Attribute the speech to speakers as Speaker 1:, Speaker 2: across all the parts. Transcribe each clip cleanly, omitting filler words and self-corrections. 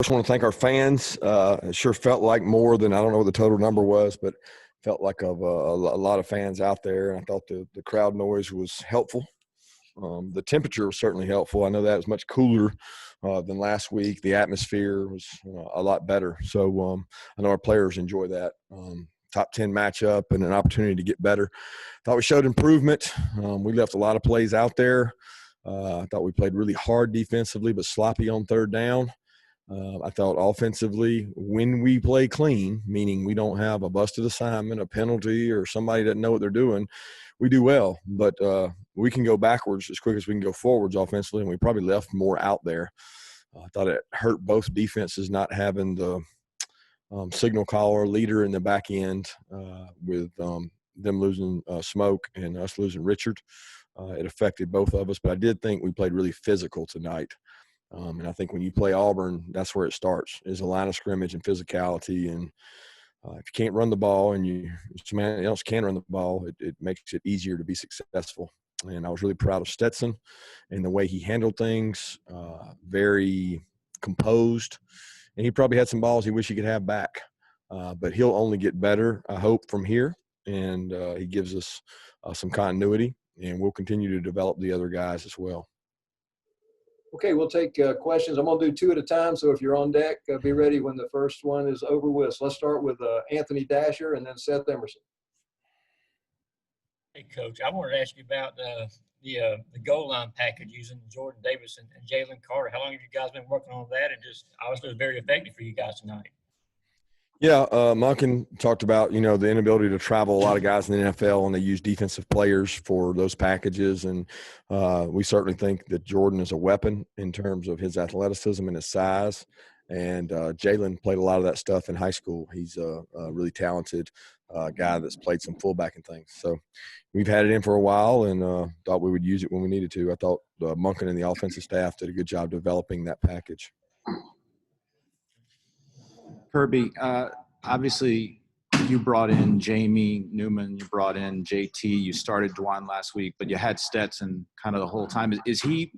Speaker 1: Just want to thank our fans. It sure felt like more than, I don't know what the total number was, but felt like a lot of fans out there. And I thought the crowd noise was helpful. The temperature was certainly helpful. I know that was much cooler than last week. The atmosphere was a lot better. So I know our players enjoy that. Top 10 matchup and an opportunity to get better. Thought we showed improvement. We left a lot of plays out there. I thought we played really hard defensively, but sloppy on third down. I thought offensively, when we play clean, meaning we don't have a busted assignment, a penalty, or somebody doesn't know what they're doing, we do well. But we can go backwards as quick as we can go forwards offensively, and we probably left more out there. I thought it hurt both defenses not having the signal caller leader in the back end with them losing Smoke and us losing Richard. It affected both of us, but I did think we played really physical tonight. And I think when you play Auburn, that's where it starts, is a line of scrimmage and physicality. And if you can't run the ball and somebody else can run the ball, it makes it easier to be successful. And I was really proud of Stetson and the way he handled things, very composed. And he probably had some balls he wished he could have back. But he'll only get better, I hope, from here. And he gives us some continuity, and we'll continue to develop the other guys as well.
Speaker 2: Okay, we'll take questions. I'm going to do two at a time, so if you're on deck, be ready when the first one is over with. So let's start with Anthony Dasher and then Seth Emerson.
Speaker 3: Hey, Coach, I wanted to ask you about the goal line package using Jordan Davis and Jalen Carter. How long have you guys been working on that? And just obviously it was very effective for you guys tonight.
Speaker 1: Yeah, Monken talked about, the inability to travel. A lot of guys in the NFL, and they use defensive players for those packages. And we certainly think that Jordan is a weapon in terms of his athleticism and his size. And Jalen played a lot of that stuff in high school. He's a really talented guy that's played some fullback and things. So we've had it in for a while and thought we would use it when we needed to. I thought Monken and the offensive staff did a good job developing that package.
Speaker 4: Kirby, obviously you brought in Jamie Newman, you brought in JT, you started Dwan last week, but you had Stetson kind of the whole time. Is he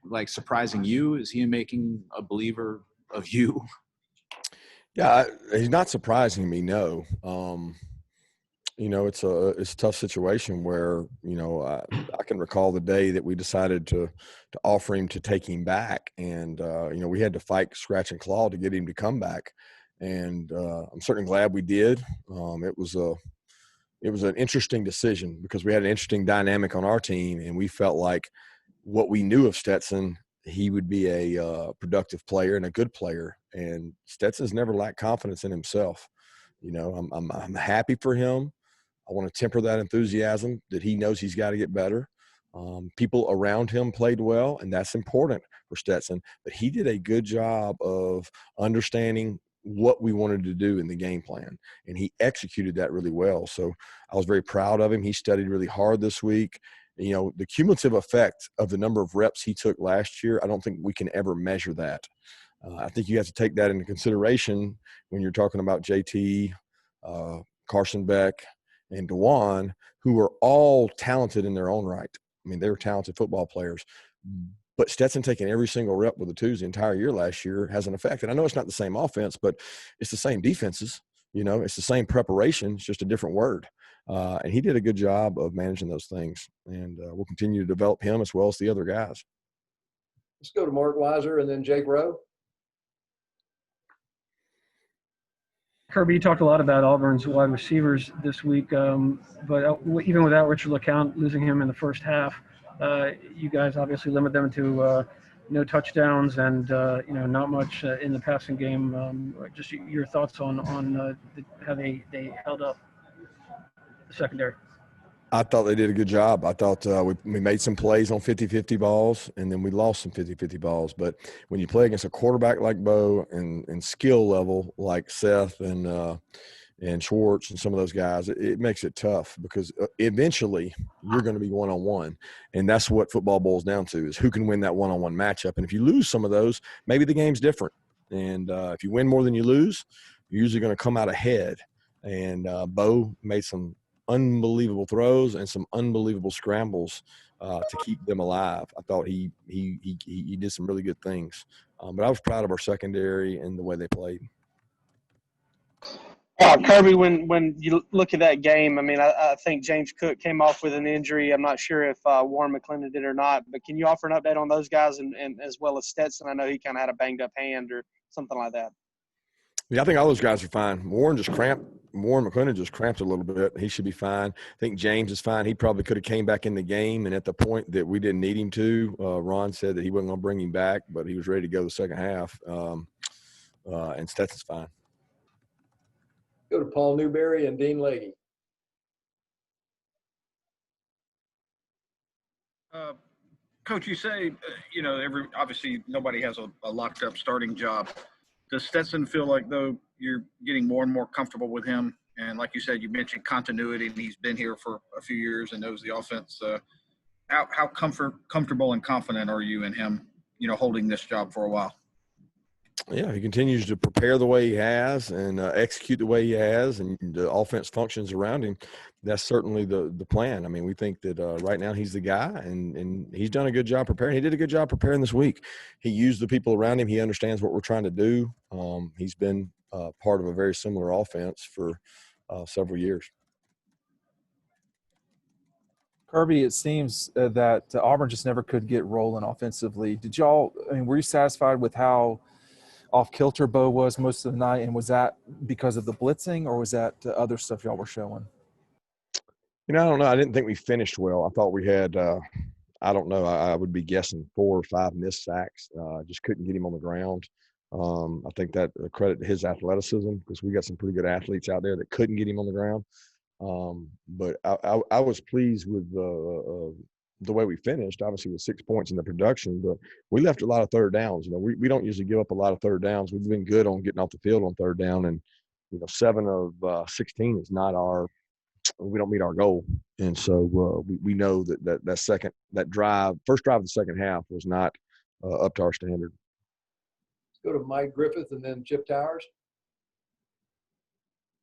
Speaker 4: like surprising you? Is he making a believer of you?
Speaker 1: Yeah, he's not surprising me, no. It's a tough situation where, I can recall the day that we decided to offer him to take him back. And, we had to fight scratch and claw to get him to come back. And I'm certainly glad we did. It was an interesting decision because we had an interesting dynamic on our team, and we felt like what we knew of Stetson, he would be a productive player and a good player. And Stetson's never lacked confidence in himself. I'm happy for him. I want to temper that enthusiasm that he knows he's got to get better. People around him played well, and that's important for Stetson. But he did a good job of understanding what we wanted to do in the game plan, and he executed that really well. So I was very proud of him. He studied really hard this week. The cumulative effect of the number of reps he took last year, I don't think we can ever measure that. I think you have to take that into consideration when you're talking about JT, Carson Beck, and Dwan, who are all talented in their own right. I mean, they were talented football players. But Stetson taking every single rep with the twos the entire year last year has an effect. And I know it's not the same offense, but it's the same defenses. It's the same preparation. It's just a different word. And he did a good job of managing those things. And we'll continue to develop him as well as the other guys.
Speaker 2: Let's go to Mark Weiser and then Jake Rowe.
Speaker 5: Kirby, you talked a lot about Auburn's wide receivers this week, but even without Richard LeCount, losing him in the first half, you guys obviously limit them to no touchdowns and not much in the passing game. Just your thoughts on how they held up the secondary.
Speaker 1: I thought they did a good job. I thought we made some plays on 50-50 balls, and then we lost some 50-50 balls. But when you play against a quarterback like Bo and skill level like Seth and Schwartz and some of those guys, it makes it tough because eventually you're going to be one-on-one. And that's what football boils down to, is who can win that one-on-one matchup. And if you lose some of those, maybe the game's different. And if you win more than you lose, you're usually going to come out ahead. And Bo made some unbelievable throws and some unbelievable scrambles to keep them alive. I thought he did some really good things. But I was proud of our secondary and the way they played.
Speaker 6: Kirby, when you look at that game, I mean, I think James Cook came off with an injury. I'm not sure if Warren McClendon did or not, but can you offer an update on those guys and as well as Stetson? I know he kind of had a banged-up hand or something like that.
Speaker 1: Yeah, I think all those guys are fine. Warren McClendon just cramped a little bit. He should be fine. I think James is fine. He probably could have came back in the game, and at the point that we didn't need him to, Ron said that he wasn't going to bring him back, but he was ready to go the second half. And Stetson's fine.
Speaker 2: Go to Paul Newberry and Dean Leahy.
Speaker 7: Coach, you say, obviously nobody has a locked up starting job. Does Stetson feel like, though, you're getting more and more comfortable with him? And like you said, you mentioned continuity, and he's been here for a few years and knows the offense. How comfortable and confident are you in him, holding this job for a while?
Speaker 1: Yeah, he continues to prepare the way he has and execute the way he has, and the offense functions around him. That's certainly the plan. I mean, we think that right now he's the guy, and he's done a good job preparing. He did a good job preparing this week. He used the people around him. He understands what we're trying to do. He's been part of a very similar offense for several years.
Speaker 8: Kirby, it seems that Auburn just never could get rolling offensively. Were you satisfied with how off kilter Bo was most of the night, and was that because of the blitzing, or was that other stuff y'all were showing?
Speaker 1: I don't know. I didn't think we finished well. I thought we had I don't know. I would be guessing 4 or 5 missed sacks. Just couldn't get him on the ground. I think that credit to his athleticism, because we got some pretty good athletes out there that couldn't get him on the ground. But I was pleased with the way we finished, obviously with 6 points in the production, but we left a lot of third downs. We don't usually give up a lot of third downs. We've been good on getting off the field on third down, and 7 of 16 is not we don't meet our goal. And so we know that first drive of the second half was not up to our standard.
Speaker 2: Let's go to Mike Griffith and then Chip Towers.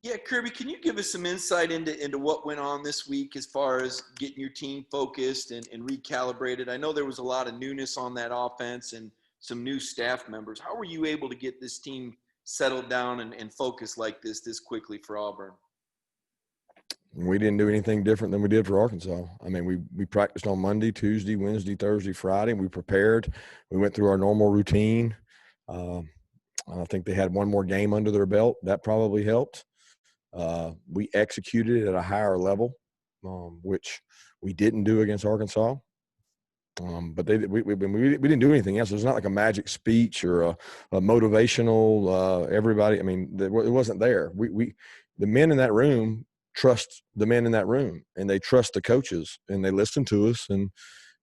Speaker 9: Yeah, Kirby, can you give us some insight into what went on this week as far as getting your team focused and recalibrated? I know there was a lot of newness on that offense and some new staff members. How were you able to get this team settled down and focused like this quickly for Auburn?
Speaker 1: We didn't do anything different than we did for Arkansas. I mean, we practiced on Monday, Tuesday, Wednesday, Thursday, Friday. We prepared. We went through our normal routine. I think they had one more game under their belt. That probably helped. We executed at a higher level, which we didn't do against Arkansas. But we didn't do anything else. It was not like a magic speech or a motivational everybody. I mean, it wasn't there. The men in that room trust the men in that room, and they trust the coaches, and they listen to us. And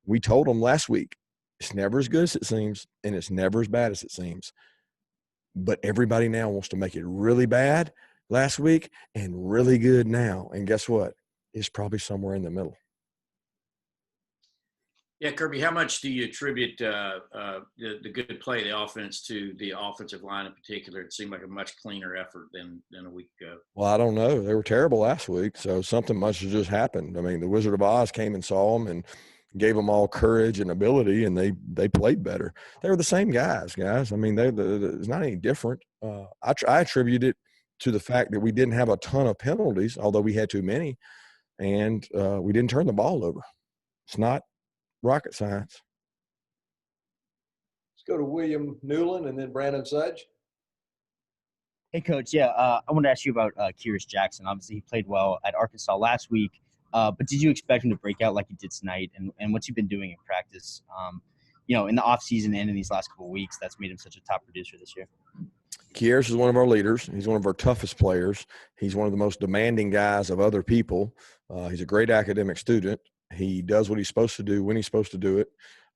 Speaker 1: we told them last week, it's never as good as it seems, and it's never as bad as it seems. But everybody now wants to make it really bad last week and really good now. And guess what? It's probably somewhere in the middle.
Speaker 10: Yeah, Kirby, how much do you attribute the good play of the offense to the offensive line in particular? It seemed like a much cleaner effort than a week ago.
Speaker 1: Well, I don't know. They were terrible last week, so something must have just happened. I mean, the Wizard of Oz came and saw them and gave them all courage and ability, and they played better. They were the same guys. I mean, it's not any different. I attribute it to the fact that we didn't have a ton of penalties, although we had too many, and we didn't turn the ball over. It's not rocket science.
Speaker 2: Let's go to William Newland and then Brandon Sudge.
Speaker 11: Hey, Coach. Yeah, I want to ask you about Kyrus Jackson. Obviously, he played well at Arkansas last week, but did you expect him to break out like he did tonight? And what's he been doing in practice, in the offseason and in these last couple of weeks that's made him such a top producer this year?
Speaker 1: Kyrus is one of our leaders. He's one of our toughest players. He's one of the most demanding guys of other people. He's a great academic student. He does what he's supposed to do when he's supposed to do it,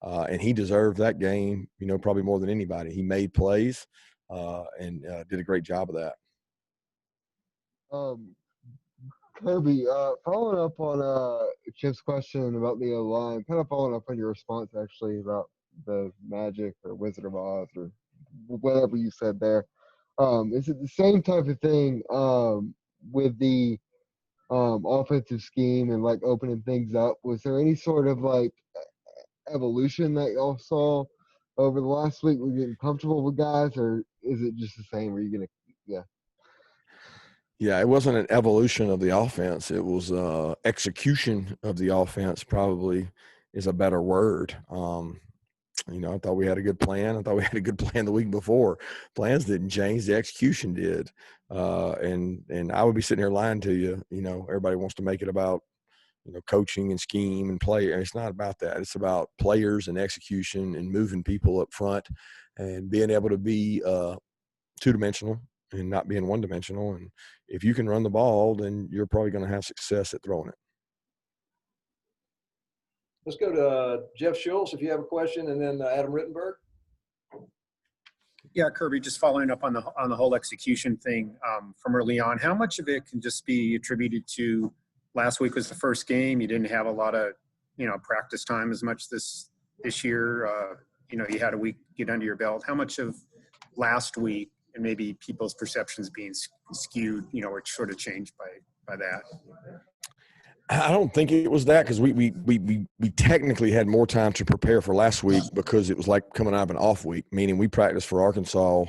Speaker 1: and he deserved that game, probably more than anybody. He made plays and did a great job of that.
Speaker 12: Kirby, following up on Chip's question about the O-line, kind of following up on your response actually about the Magic or Wizard of Oz or whatever you said there. Is it the same type of thing with the offensive scheme and like opening things up? Was there any sort of like evolution that y'all saw over the last week? We're getting comfortable with guys, or is it just the same? Are you gonna, yeah?
Speaker 1: Yeah, it wasn't an evolution of the offense. It was execution of the offense, probably is a better word. I thought we had a good plan. I thought we had a good plan the week before. Plans didn't change. The execution did. And I would be sitting here lying to you. Everybody wants to make it about, coaching and scheme and play. And it's not about that. It's about players and execution and moving people up front and being able to be two-dimensional and not being one-dimensional. And if you can run the ball, then you're probably going to have success at throwing it.
Speaker 2: Let's go to Jeff Schultz if you have a question, and then Adam Rittenberg.
Speaker 13: Yeah, Kirby, just following up on the whole execution thing from early on. How much of it can just be attributed to last week was the first game? You didn't have a lot of practice time as much this year. You had a week to get under your belt. How much of last week and maybe people's perceptions being skewed, or sort of changed by that?
Speaker 1: I don't think it was that, because we technically had more time to prepare for last week because it was like coming out of an off week, meaning we practiced for Arkansas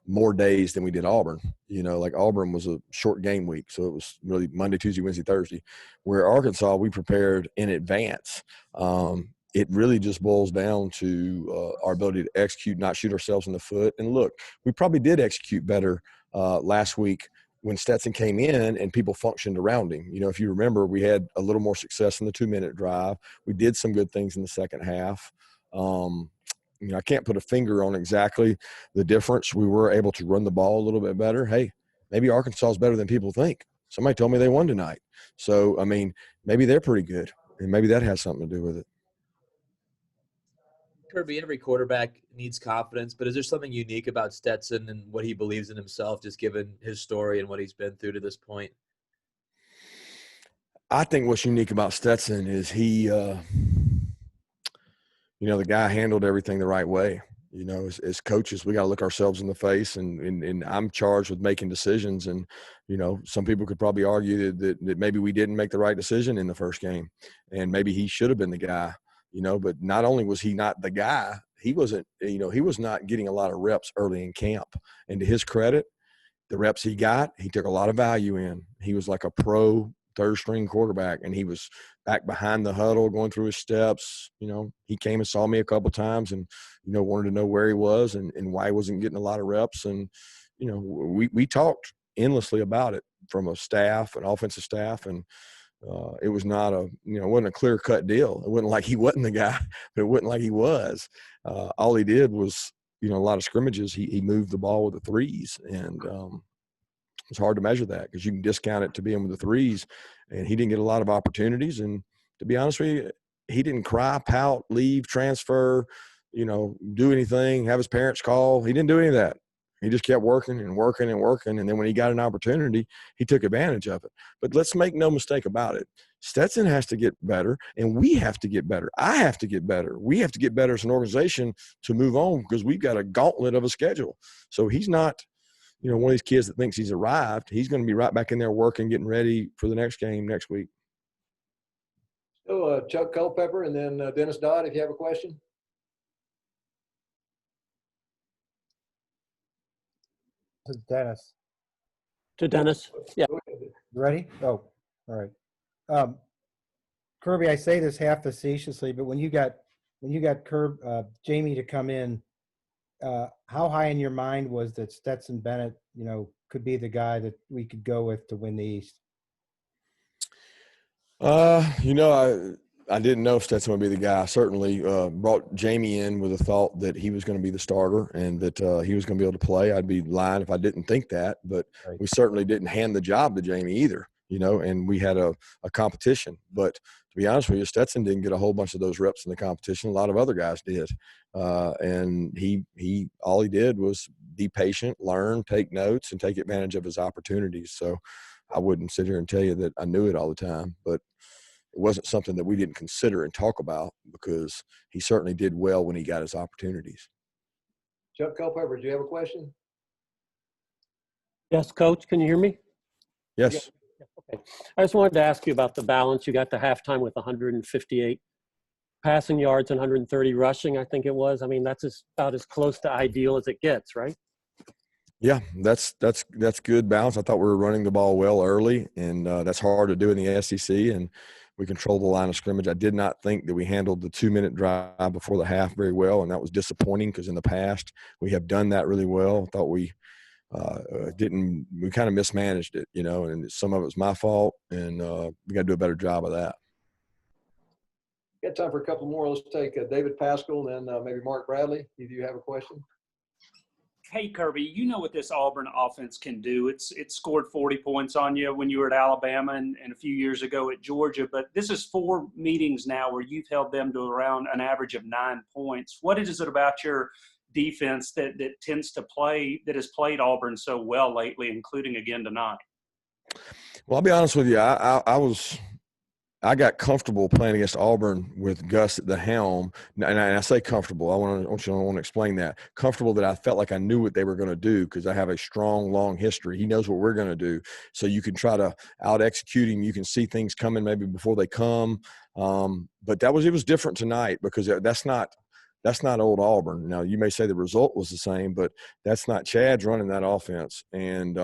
Speaker 1: more days than we did Auburn. Like Auburn was a short game week, so it was really Monday, Tuesday, Wednesday, Thursday. Where Arkansas, we prepared in advance. It really just boils down to our ability to execute, not shoot ourselves in the foot. And look, we probably did execute better last week when Stetson came in and people functioned around him. If you remember, we had a little more success in the 2-minute drive. We did some good things in the second half. I can't put a finger on exactly the difference. We were able to run the ball a little bit better. Hey, maybe Arkansas is better than people think. Somebody told me they won tonight. So, maybe they're pretty good, and maybe that has something to do with it.
Speaker 14: Kirby, every quarterback needs confidence, but is there something unique about Stetson and what he believes in himself, just given his story and what he's been through to this point?
Speaker 1: I think what's unique about Stetson is he, the guy handled everything the right way. As coaches, we got to look ourselves in the face, and I'm charged with making decisions. And, some people could probably argue that maybe we didn't make the right decision in the first game, and maybe he should have been the guy. But not only was he not the guy, he wasn't, he was not getting a lot of reps early in camp. And to his credit, the reps he got, he took a lot of value in. He was like a pro third-string quarterback, and he was back behind the huddle going through his steps. He came and saw me a couple of times and, wanted to know where he was and why he wasn't getting a lot of reps. And, we talked endlessly about it from a staff, an offensive staff, and it was not it wasn't a clear-cut deal. It wasn't like he wasn't the guy, but it wasn't like he was. All he did was, a lot of scrimmages, he moved the ball with the threes, and it's hard to measure that because you can discount it to being with the threes, and he didn't get a lot of opportunities. And to be honest with you, he didn't cry, pout, leave, transfer, do anything, have his parents call. He didn't do any of that. He just kept working and working and working. And then when he got an opportunity, he took advantage of it. But let's make no mistake about it. Stetson has to get better, and we have to get better. I have to get better. We have to get better as an organization to move on because we've got a gauntlet of a schedule. So he's not, one of these kids that thinks he's arrived. He's going to be right back in there working, getting ready for the next game next week.
Speaker 2: So Chuck Culpepper and then Dennis Dodd, if you have a question.
Speaker 15: To Dennis.
Speaker 16: To Dennis. Yeah.
Speaker 15: You ready? Oh, all right. Kirby, I say this half facetiously, but when you got Jamie to come in, how high in your mind was that Stetson Bennett, could be the guy that we could go with to win the East?
Speaker 1: I didn't know if Stetson would be the guy. I certainly brought Jamie in with the thought that he was going to be the starter and that he was going to be able to play. I'd be lying if I didn't think that, but
Speaker 15: right.
Speaker 1: We certainly didn't hand the job to Jamie either, and we had a competition. But to be honest with you, Stetson didn't get a whole bunch of those reps in the competition. A lot of other guys did. And he all he did was be patient, learn, take notes, and take advantage of his opportunities. So I wouldn't sit here and tell you that I knew it all the time, but it wasn't something that we didn't consider and talk about because he certainly did well when he got his opportunities.
Speaker 2: Chuck Culpepper, do you have a question?
Speaker 16: Yes, Coach. Can you hear me?
Speaker 1: Yes.
Speaker 16: Okay. I just wanted to ask you about the balance. You got to halftime with 158 passing yards and 130 rushing, I think it was. I mean, that's about as close to ideal as it gets, right?
Speaker 1: Yeah, that's good balance. I thought we were running the ball well early, and that's hard to do in the SEC, and we controlled the line of scrimmage. I did not think that we handled the 2-minute drive before the half very well, and that was disappointing because in the past we have done that really well. I thought we didn't – we kind of mismanaged it, and some of it was my fault, and we got to do a better job of that.
Speaker 2: Got time for a couple more. Let's take David Pascal and then maybe Mark Bradley. Do you have a question?
Speaker 17: Hey, Kirby, you know what this Auburn offense can do. It scored 40 points on you when you were at Alabama and a few years ago at Georgia. But this is 4 meetings now where you've held them to around an average of 9 points. What is it about your defense that has played Auburn so well lately, including again tonight?
Speaker 1: Well, I'll be honest with you. I got comfortable playing against Auburn with Gus at the helm, and I say comfortable. I want to explain that. Comfortable that I felt like I knew what they were going to do because I have a strong, long history. He knows what we're going to do, so you can try to out-execute him. You can see things coming maybe before they come. But it was different tonight because that's not old Auburn. Now, you may say the result was the same, but that's not Chad's running that offense, and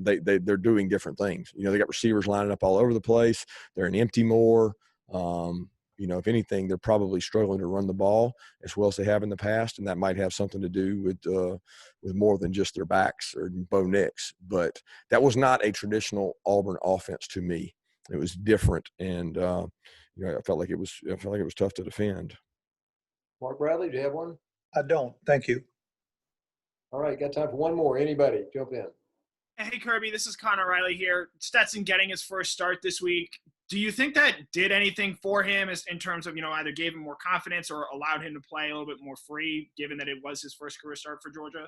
Speaker 1: they're doing different things. They got receivers lining up all over the place. They're in empty more. If anything, they're probably struggling to run the ball as well as they have in the past, and that might have something to do with more than just their backs or Bo Nix. But that was not a traditional Auburn offense to me. It was different, and I felt like it was tough to defend.
Speaker 2: Mark Bradley, do you have one?
Speaker 18: I don't. Thank you.
Speaker 2: All right, got time for one more. Anybody, jump in.
Speaker 19: Hey, Kirby, this is Connor Riley here. Stetson getting his first start this week. Do you think that did anything for him in terms of, either gave him more confidence or allowed him to play a little bit more free, given that it was his first career start for Georgia?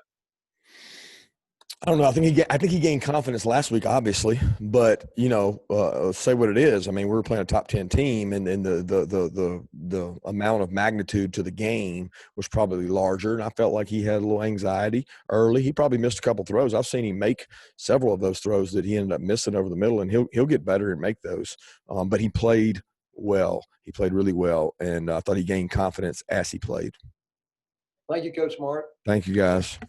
Speaker 1: I don't know. I think he gained confidence last week, obviously, but say what it is. I mean, we were playing a top 10 team, and the amount of magnitude to the game was probably larger. And I felt like he had a little anxiety early. He probably missed a couple throws. I've seen him make several of those throws that he ended up missing over the middle, and he'll get better and make those. But he played well. He played really well, and I thought he gained confidence as he played.
Speaker 2: Thank you, Coach Smart.
Speaker 1: Thank you, guys.